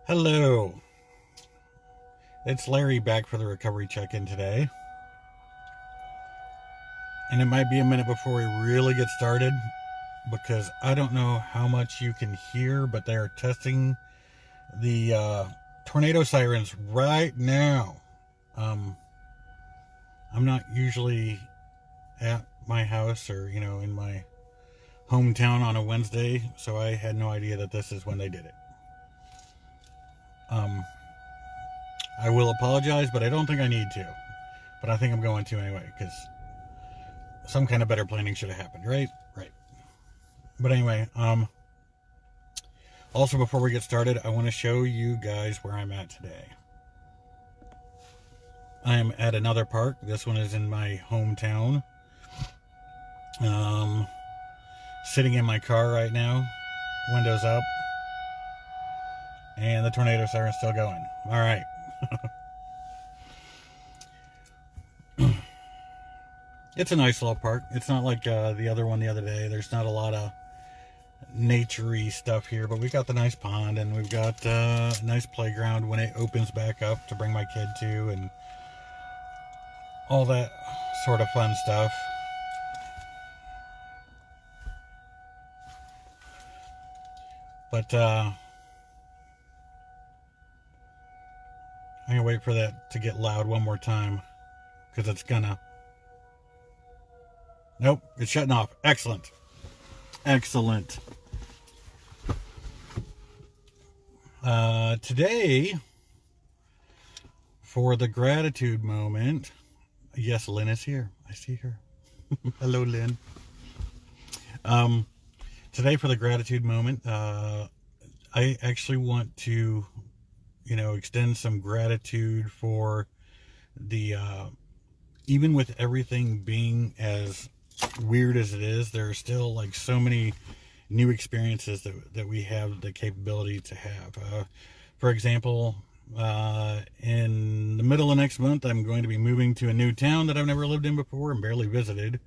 Hello, it's Larry back for the recovery check-in today. And it might be a minute before we really get started because I don't know how much you can hear, but they are testing the tornado sirens right now. I'm not usually at my house or, in my hometown on a Wednesday, so I had no idea that this is when they did it. I will apologize, but I don't think I need to. But I think I'm going to anyway, because some kind of better planning should have happened, right? Right. But anyway, also before we get started, I want to show you guys where I'm at today. I am at another park. This one is in my hometown. Sitting in my car right now, windows up, and the tornado siren's still going. All right. It's a nice little park. It's not like the other one the other day. There's not a lot of nature-y stuff here, but we've got the nice pond, and we've got a nice playground when it opens back up to bring my kid to, and all that sort of fun stuff. But I'm gonna wait for that to get loud one more time, because it's gonna. Nope, it's shutting off. Excellent. Excellent. Today, for the gratitude moment, yes, Lynn is here. I see her. Hello, Lynn. Today, for the gratitude moment, I actually want to, extend some gratitude for the, even with everything being as weird as it is, there are still like so many new experiences that we have the capability to have. For example, in the middle of next month, I'm going to be moving to a new town that I've never lived in before and barely visited.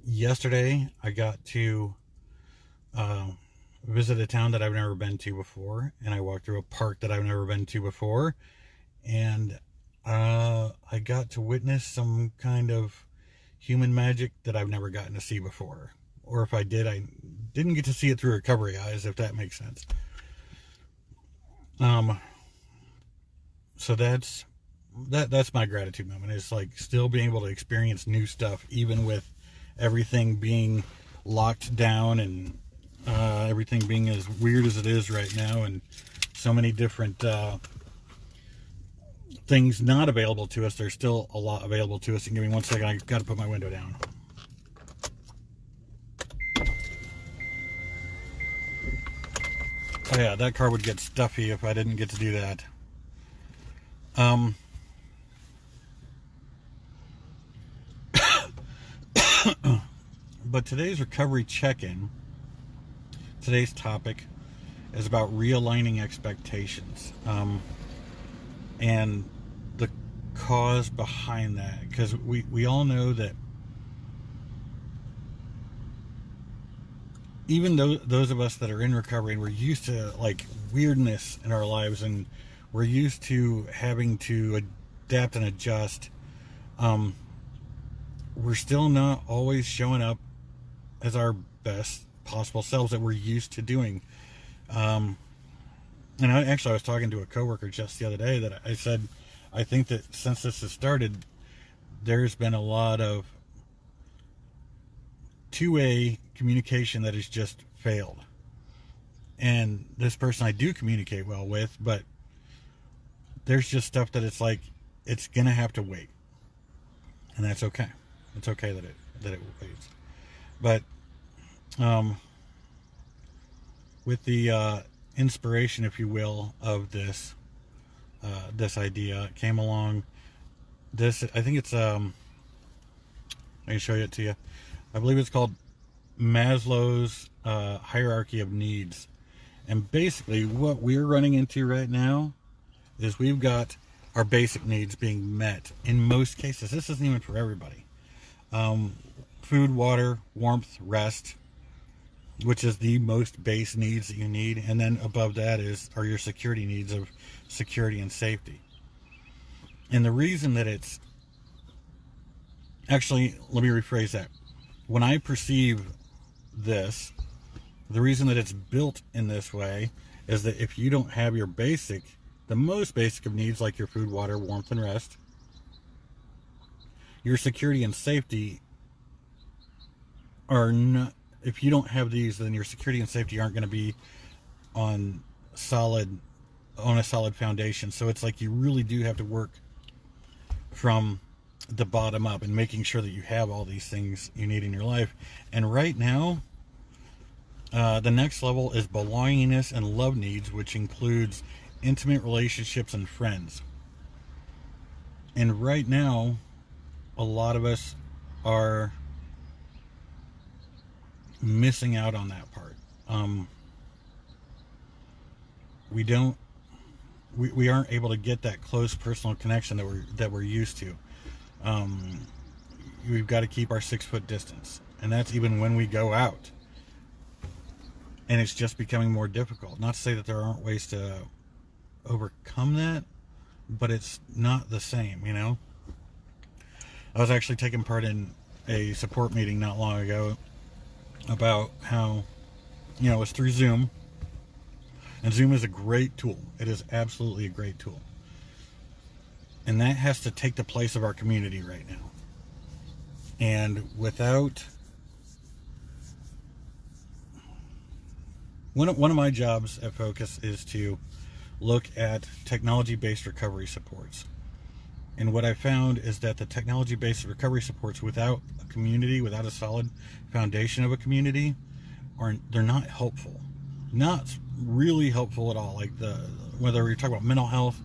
Yesterday, I got to visit a town that I've never been to before, and I walked through a park that I've never been to before, and I got to witness some kind of human magic that I've never gotten to see before. Or if I did, I didn't get to see it through recovery eyes, if that makes sense. So that's my gratitude moment. It's like still being able to experience new stuff, even with everything being locked down and everything being as weird as it is right now, and so many different things not available to us. There's still a lot available to us. And give me 1 second, I got to put my window down. Oh yeah, that car would get stuffy if I didn't get to do that. But today's recovery check-in, today's topic is about realigning expectations, and the cause behind that, because we all know that even though those of us that are in recovery and we're used to like weirdness in our lives, and we're used to having to adapt and adjust, we're still not always showing up as our best possible selves that we're used to doing. And I was talking to a coworker just the other day that I said, I think that since this has started, there's been a lot of two-way communication that has just failed. And this person I do communicate well with, but there's just stuff that it's like, it's gonna have to wait. And that's okay. It's okay that it waits. But with the inspiration, if you will, of this idea came along. This, I think it's I can show it to you. I believe it's called Maslow's hierarchy of needs. And basically what we're running into right now is we've got our basic needs being met in most cases. This isn't even for everybody. Food, water, warmth, rest, which is the most base needs that you need. And then above that are your security needs of security and safety. And the reason that it's actually, let me rephrase that. When I perceive this, the reason that it's built in this way is that if you don't have your the most basic of needs, like your food, water, warmth, and rest, your security and safety are not, if you don't have these, then your security and safety aren't going to be on a solid foundation. So it's like you really do have to work from the bottom up and making sure that you have all these things you need in your life. And right now, the next level is belongingness and love needs, which includes intimate relationships and friends. And right now, a lot of us are missing out on that part. We aren't able to get that close personal connection that we're used to. We've got to keep our 6-foot distance, and that's even when we go out. And it's just becoming more difficult. Not to say that there aren't ways to overcome that, but it's not the same, you know? I was actually taking part in a support meeting not long ago about how, it was through Zoom. And Zoom is a great tool. It is absolutely a great tool. And that has to take the place of our community right now. And without... One of my jobs at Focus is to look at technology-based recovery supports. And what I found is that the technology-based recovery supports without a community, without a solid foundation of a community, they're not helpful. Not really helpful at all. Like whether you're talking about mental health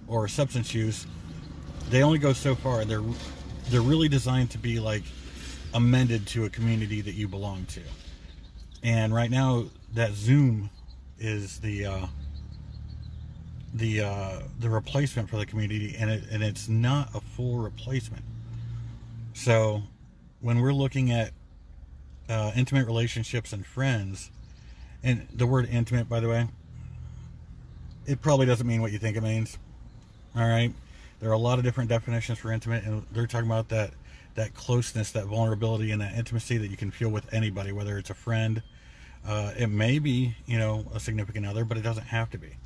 or substance use, they only go so far. They're really designed to be like amended to a community that you belong to. And right now, that Zoom is the replacement for the community, and it's not a full replacement. So when we're looking at intimate relationships and friends, and the word intimate, by the way, it probably doesn't mean what you think it means. All right, there are a lot of different definitions for intimate, and they're talking about that closeness, that vulnerability, and that intimacy that you can feel with anybody, whether it's a friend. It may be, a significant other, but it doesn't have to be.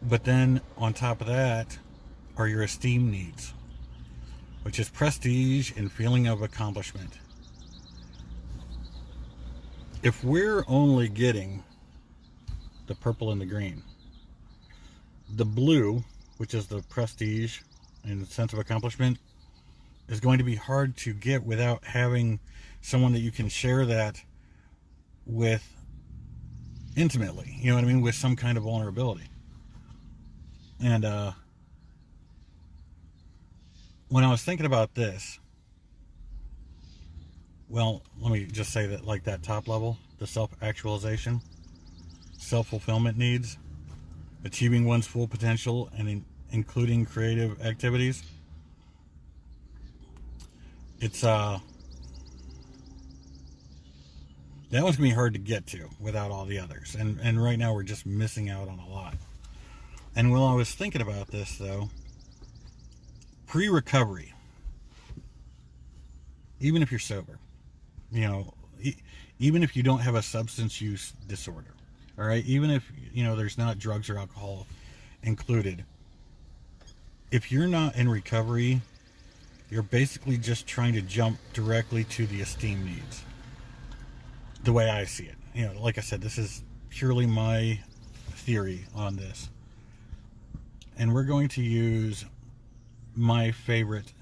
But then on top of that are your esteem needs, which is prestige and feeling of accomplishment. If we're only getting the purple and the green, the blue, which is the prestige and sense of accomplishment, is going to be hard to get without having someone that you can share that with intimately, with some kind of vulnerability. And when I was thinking about this, well, let me just say that, like, that top level, the self-actualization, self-fulfillment needs, achieving one's full potential, and including creative activities, it's that one's gonna be hard to get to without all the others, and right now we're just missing out on a lot. And while I was thinking about this, though, pre-recovery, even if you're sober, even if you don't have a substance use disorder, all right, even if there's not drugs or alcohol included, if you're not in recovery, you're basically just trying to jump directly to the esteem needs, the way I see it. Like I said, this is purely my theory on this. And we're going to use my favorite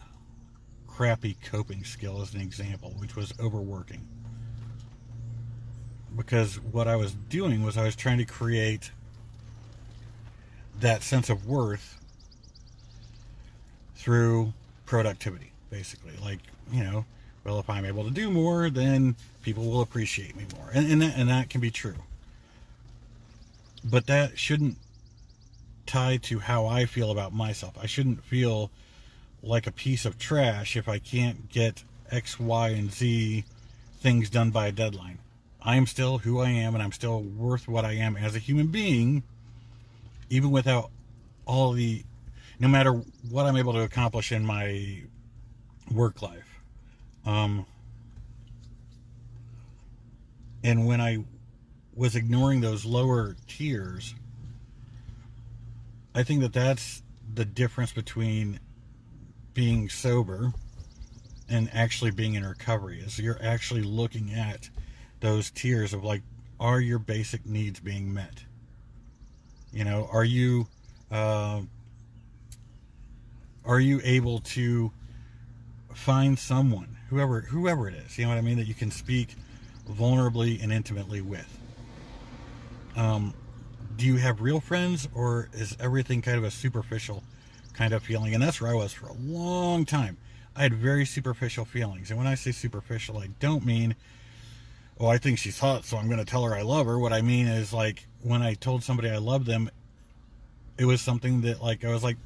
crappy coping skill as an example, which was overworking. Because what I was doing was I was trying to create that sense of worth through productivity, basically. Like, well, if I'm able to do more, then people will appreciate me more. And that can be true. But that shouldn't tie to how I feel about myself. I shouldn't feel like a piece of trash if I can't get X, Y, and Z things done by a deadline. I am still who I am, and I'm still worth what I am as a human being, even without all the, no matter what I'm able to accomplish in my work life. And when I was ignoring those lower tiers, I think that that's the difference between being sober and actually being in recovery, is you're actually looking at those tiers of like, are your basic needs being met? You know, are you able to find someone, whoever it is, you know what I mean, that you can speak vulnerably and intimately with? Do you have real friends, or is everything kind of a superficial kind of feeling? And that's where I was for a long time. I had very superficial feelings. And when I say superficial, I don't mean, oh, I think she's hot, so I'm going to tell her I love her. What I mean is, like, when I told somebody I loved them, it was something that, like, I was like,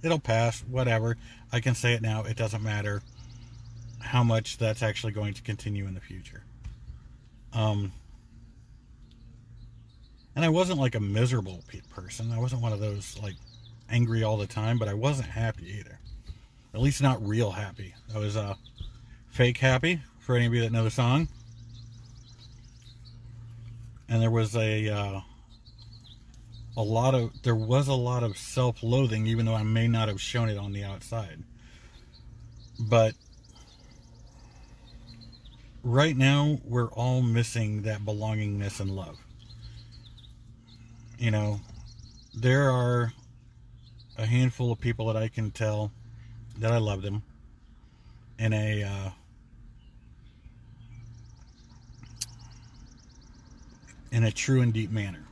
it'll pass, whatever. I can say it now. It doesn't matter how much that's actually going to continue in the future. And I wasn't like a miserable person. I wasn't one of those like angry all the time, but I wasn't happy either. At least not real happy. I was fake happy, for any of you that know the song. And there was a lot of self-loathing, even though I may not have shown it on the outside. But right now, we're all missing that belongingness and love. You know, there are a handful of people that I can tell that I love them in a true and deep manner.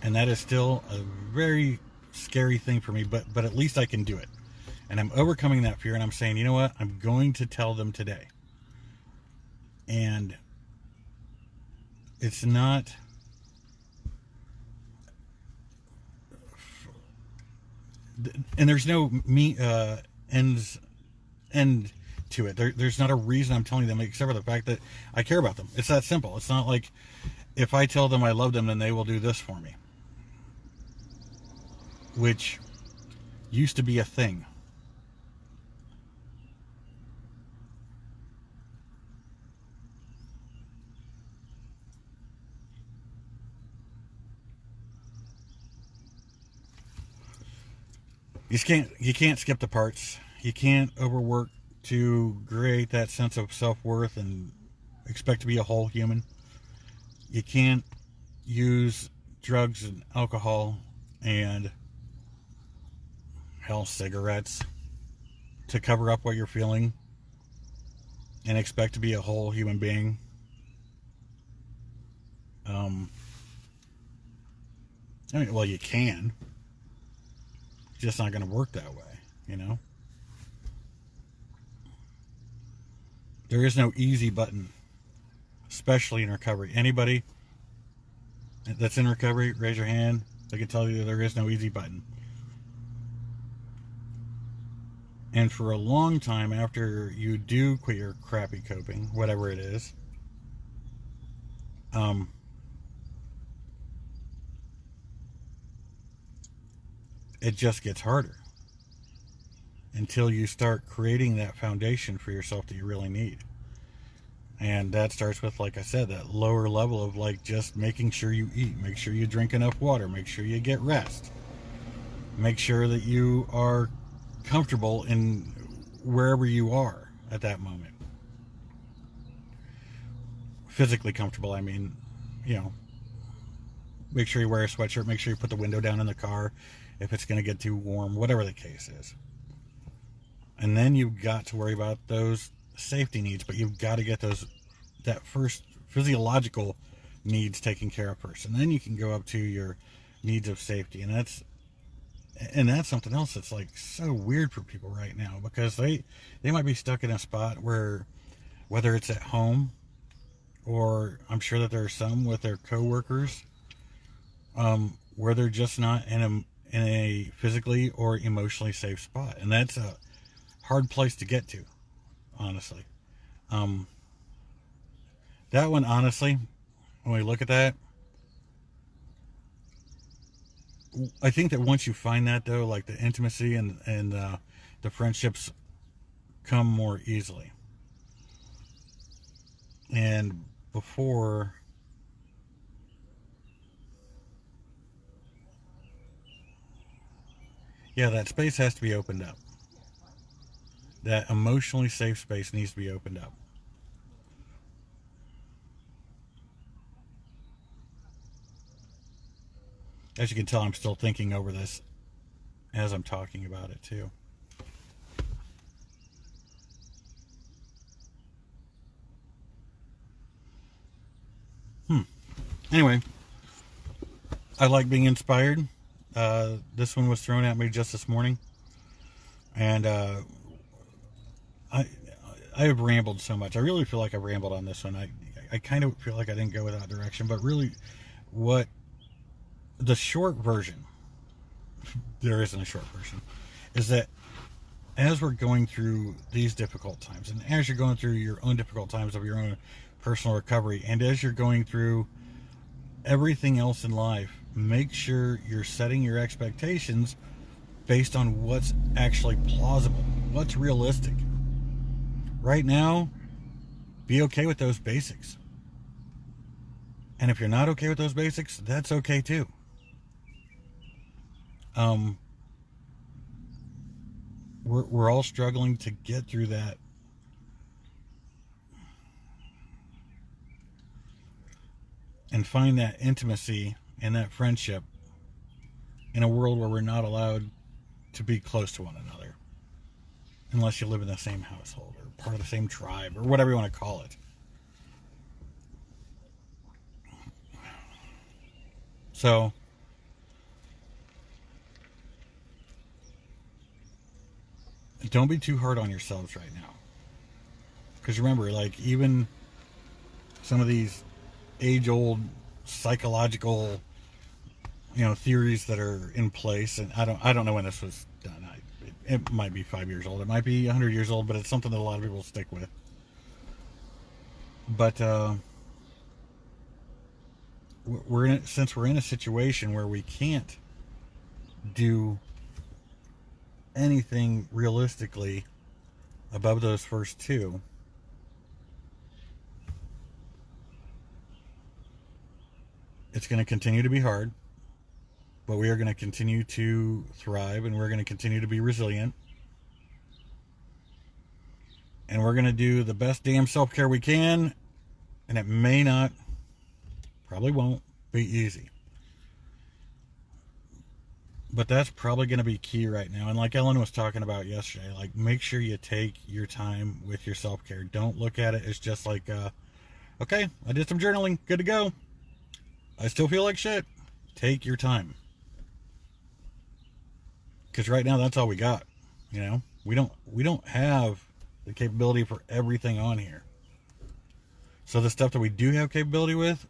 And that is still a very scary thing for me, but at least I can do it. And I'm overcoming that fear, and I'm saying, you know what? I'm going to tell them today. And it's not... and there's no end to it. There's not a reason I'm telling them except for the fact that I care about them. It's that simple. It's not like if I tell them I love them, then they will do this for me, which used to be a thing. You can't skip the parts. You can't overwork to create that sense of self-worth and expect to be a whole human. You can't use drugs and alcohol and, hell, cigarettes to cover up what you're feeling and expect to be a whole human being. I mean, well, you can. It's just not going to work that way, you know? There is no easy button, especially in recovery. Anybody that's in recovery, raise your hand. I can tell you there is no easy button. And for a long time after you do quit your crappy coping, whatever it is, it just gets harder until you start creating that foundation for yourself that you really need. And that starts with, like I said, that lower level of like just making sure you eat, make sure you drink enough water, make sure you get rest, make sure that you are comfortable in wherever you are at that moment. Physically comfortable, I mean, you know, make sure you wear a sweatshirt, make sure you put the window down in the car if it's going to get too warm, whatever the case is. And then you've got to worry about those safety needs, but you've got to get that first physiological needs taken care of first, and then you can go up to your needs of safety. And that's something else that's like so weird for people right now, because they might be stuck in a spot where, whether it's at home, or I'm sure that there are some with their coworkers, where they're just not in a physically or emotionally safe spot. And that's a hard place to get to. honestly. Um, that one, honestly, when we look at that, I think that once you find that, though, like the intimacy and the friendships come more easily. And before, yeah, that space has to be opened up. That emotionally safe space needs to be opened up. As you can tell, I'm still thinking over this as I'm talking about it, too. Anyway, I like being inspired. This one was thrown at me just this morning. And I I have rambled so much. I really feel like I rambled on this one. I kind of feel like I didn't go with that direction, but really, what the short version, there isn't a short version, is that as we're going through these difficult times, and as you're going through your own difficult times of your own personal recovery, and as you're going through everything else in life, make sure you're setting your expectations based on what's actually plausible, what's realistic. Right now, be okay with those basics. And if you're not okay with those basics, that's okay too. Um, we're all struggling to get through that. And find that intimacy and that friendship in a world where we're not allowed to be close to one another. Unless you live in the same household or part of the same tribe or whatever you want to call it. So, don't be too hard on yourselves right now. Because remember, like, even some of these age-old psychological, theories that are in place, and I don't know when this was done. It might be 5 years old. It might be 100 years old, but it's something that a lot of people stick with. But since we're in a situation where we can't do anything realistically above those first two, it's going to continue to be hard, but we are going to continue to thrive, and we're going to continue to be resilient, and we're going to do the best damn self-care we can. And it may not, probably won't be easy, but that's probably going to be key right now. And like Ellen was talking about yesterday, like, make sure you take your time with your self-care. Don't look at it as just like, okay, I did some journaling, good to go, I still feel like shit. Take your time, because right now that's all we got. We don't have the capability for everything on here. So the stuff that we do have capability with,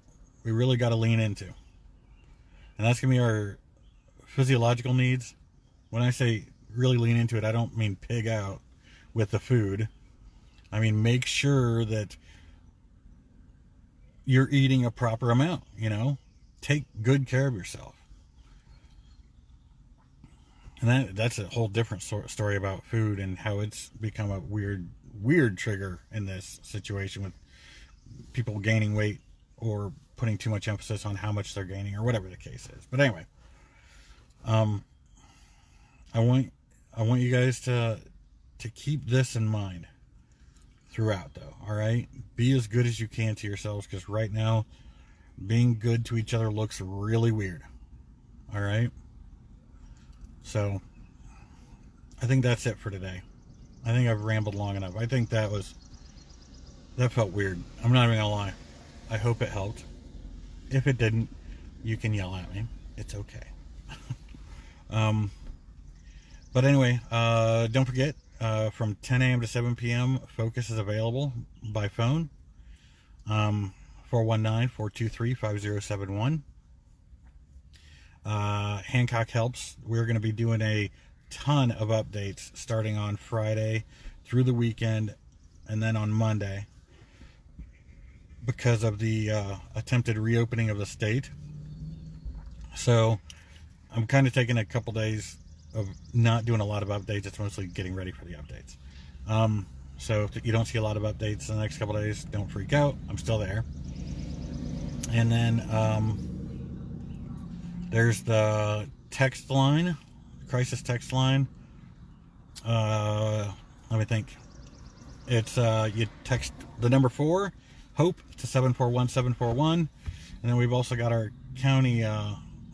we really got to lean into. And that's going to be our physiological needs. When I say really lean into it, I don't mean pig out with the food. I mean, make sure that you're eating a proper amount, Take good care of yourself. And that's a whole different story about food and how it's become a weird trigger in this situation with people gaining weight or putting too much emphasis on how much they're gaining or whatever the case is. But anyway, I want you guys to keep this in mind throughout, though. All right, be as good as you can to yourselves, because right now being good to each other looks really weird. All right, so I think that's it for today. I think I've rambled long enough. I think that felt weird. I'm not even gonna lie. I hope it helped. If it didn't, you can yell at me. It's okay. But anyway, don't forget, from 10 a.m. to 7 p.m., Focus is available by phone. 419-423-5071. Hancock Helps. We're going to be doing a ton of updates starting on Friday through the weekend and then on Monday, because of the attempted reopening of the state. So I'm kind of taking a couple days of not doing a lot of updates. It's mostly getting ready for the updates. So if you don't see a lot of updates in the next couple days, don't freak out. I'm still there. And then there's the text line, crisis text line. Let me think. It's you text the number 4, HOPE, to 741-741. And then we've also got our county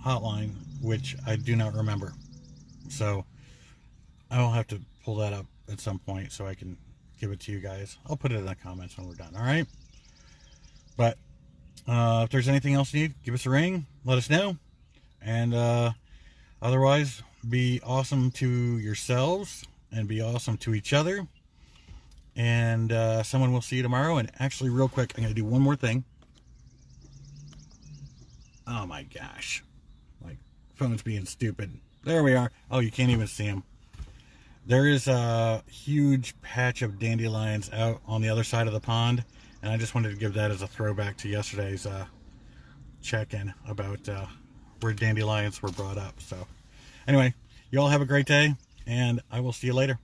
hotline, which I do not remember. So I'll have to pull that up at some point so I can give it to you guys. I'll put it in the comments when we're done, all right? But if there's anything else you need, give us a ring. Let us know. And otherwise, be awesome to yourselves and be awesome to each other. And someone will see you tomorrow. And actually, real quick, I'm going to do one more thing. Oh my gosh. My phone's being stupid. There we are. Oh, you can't even see them. There is a huge patch of dandelions out on the other side of the pond. And I just wanted to give that as a throwback to yesterday's check-in about where dandelions were brought up. So anyway, you all have a great day, and I will see you later.